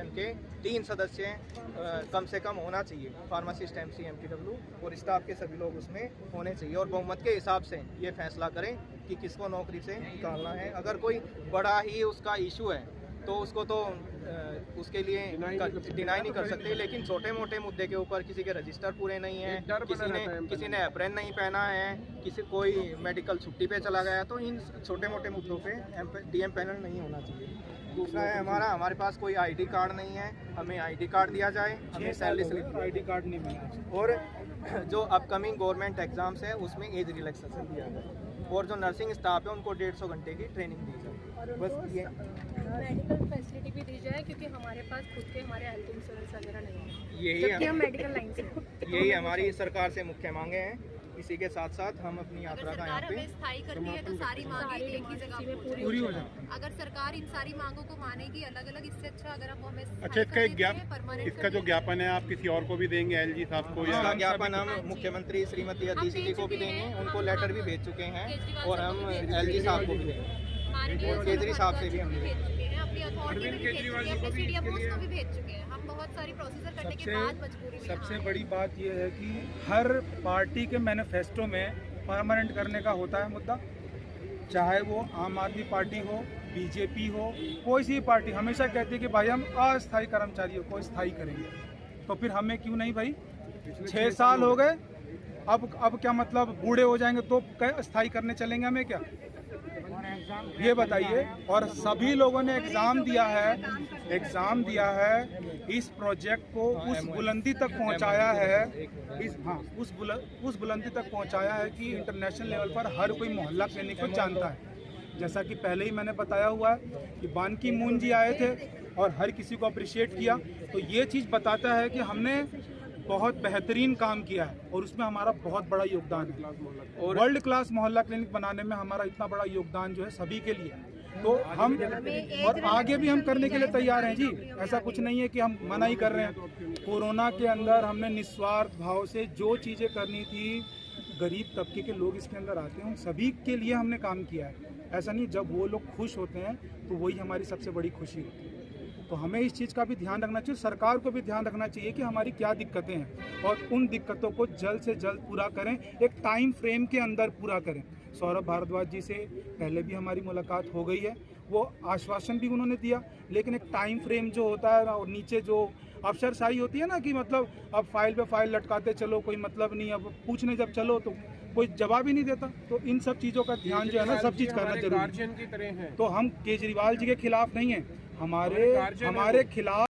के 3 सदस्य कम से कम होना चाहिए, फार्मासिस्ट, एमसी, एमपीडब्ल्यू और स्टाफ के सभी लोग उसमें होने चाहिए और बहुमत के हिसाब से ये फैसला करें कि किसको नौकरी से निकालना है। अगर कोई बड़ा ही उसका इशू है तो उसको तो उसके लिए डिनाई नहीं कर सकते, लेकिन छोटे मोटे मुद्दे के ऊपर किसी के रजिस्टर पूरे नहीं है, किसी ने अप्रैन नहीं पहना है, कोई मेडिकल छुट्टी पे चला गया, तो इन छोटे मोटे मुद्दों पे डीएम पैनल नहीं होना चाहिए। दूसरा है हमारे पास कोई आईडी कार्ड नहीं है, हमें आईडी कार्ड दिया जाए, हमें सैलरी स्लिप आईडी कार्ड नहीं मिला, और जो अपकमिंग गवर्नमेंट एग्जाम्स है उसमें एज रिलैक्सेशन दिया जाए, और जो नर्सिंग स्टाफ है उनको 150 घंटे की ट्रेनिंग दी जाए। बस ये मेडिकल फैसिलिटी भी दी जाए, क्योंकि हमारे पास खुद के हमारे हेल्थ इंश्योरेंस वगैरह नहीं है, यही हम मेडिकल लाइन से यही हमारी सरकार से मुख्य मांगे हैं। इसी के साथ साथ हम अपनी यात्रा का यहाँ पे स्थायी करती है तो सारी मांगें एक ही जगह पूरी हो जाती है। अगर सरकार इन सारी मांगों को मानेगी अलग अलग, इससे अच्छा अगर आप हमें अच्छा, इसका जो ज्ञापन है आप किसी और को भी देंगे, एलजी साहब को? इसका ज्ञापन हम मुख्यमंत्री श्रीमती अदिति जी को भी देंगे, उनको लेटर भी भेज चुके हैं, और हम एलजी साहब को भी देंगे, और केजरी साहब से भी हम भेज चुके हैं, अपनी अथॉरिटी भी भेज चुके हैं, अपने सीडीएमओस को भी भेज चुके हैं। हम बहुत सारी प्रोसीजर करने के बाद मजबूरी में सबसे बड़ी बात यह है कि हर पार्टी के मैनिफेस्टो में परमानेंट करने का होता है मुद्दा, चाहे वो आम आदमी पार्टी हो, बीजेपी हो, कोई सी पार्टी हमेशा कहती है कि भाई हम अस्थायी कर्मचारियों को स्थायी करेंगे। तो फिर हमें क्यों नहीं भाई? 6 साल हो गए, अब क्या मतलब बूढ़े हो जाएंगे तो स्थायी करने चलेंगे हमें क्या? ये बताइए। और सभी लोगों ने एग्जाम दिया है, इस प्रोजेक्ट को उस बुलंदी तक पहुंचाया है, उस बुलंदी तक पहुंचाया है कि इंटरनेशनल लेवल पर हर कोई मोहल्ला क्लिनिक को जानता है। जैसा कि पहले ही मैंने बताया हुआ है कि बान की मून जी आए थे और हर किसी को अप्रिशिएट किया, तो ये चीज़ बताता है कि हमने बहुत बेहतरीन काम किया है और उसमें हमारा बहुत बड़ा योगदान है। और वर्ल्ड क्लास मोहल्ला क्लिनिक बनाने में हमारा इतना बड़ा योगदान जो है सभी के लिए, तो हम और आगे भी हम करने के लिए तैयार हैं जी। ऐसा कुछ नहीं है कि हम मना ही कर रहे हैं। कोरोना के अंदर हमने निस्वार्थ भाव से जो चीज़ें करनी थी, गरीब तबके के लोग इसके अंदर आते हैं, उन सभी के लिए हमने काम किया है। ऐसा नहीं, जब वो लोग खुश होते हैं तो वही हमारी सबसे बड़ी खुशी होती है। तो हमें इस चीज़ का भी ध्यान रखना चाहिए, सरकार को भी ध्यान रखना चाहिए कि हमारी क्या दिक्कतें हैं और उन दिक्कतों को जल्द से जल्द पूरा करें, एक टाइम फ्रेम के अंदर पूरा करें। सौरभ भारद्वाज जी से पहले भी हमारी मुलाकात हो गई है, वो आश्वासन भी उन्होंने दिया, लेकिन एक टाइम फ्रेम जो होता है ना, और नीचे जो अफसरशाही होती है ना कि मतलब अब फाइल पे फाइल लटकाते चलो, कोई मतलब नहीं, अब पूछने जब चलो तो कोई जवाब ही नहीं देता। तो इन सब चीज़ों का ध्यान जो है ना, सब चीज़ करना जरूरी है। तो हम केजरीवाल जी के खिलाफ नहीं है, हमारे खिलाफ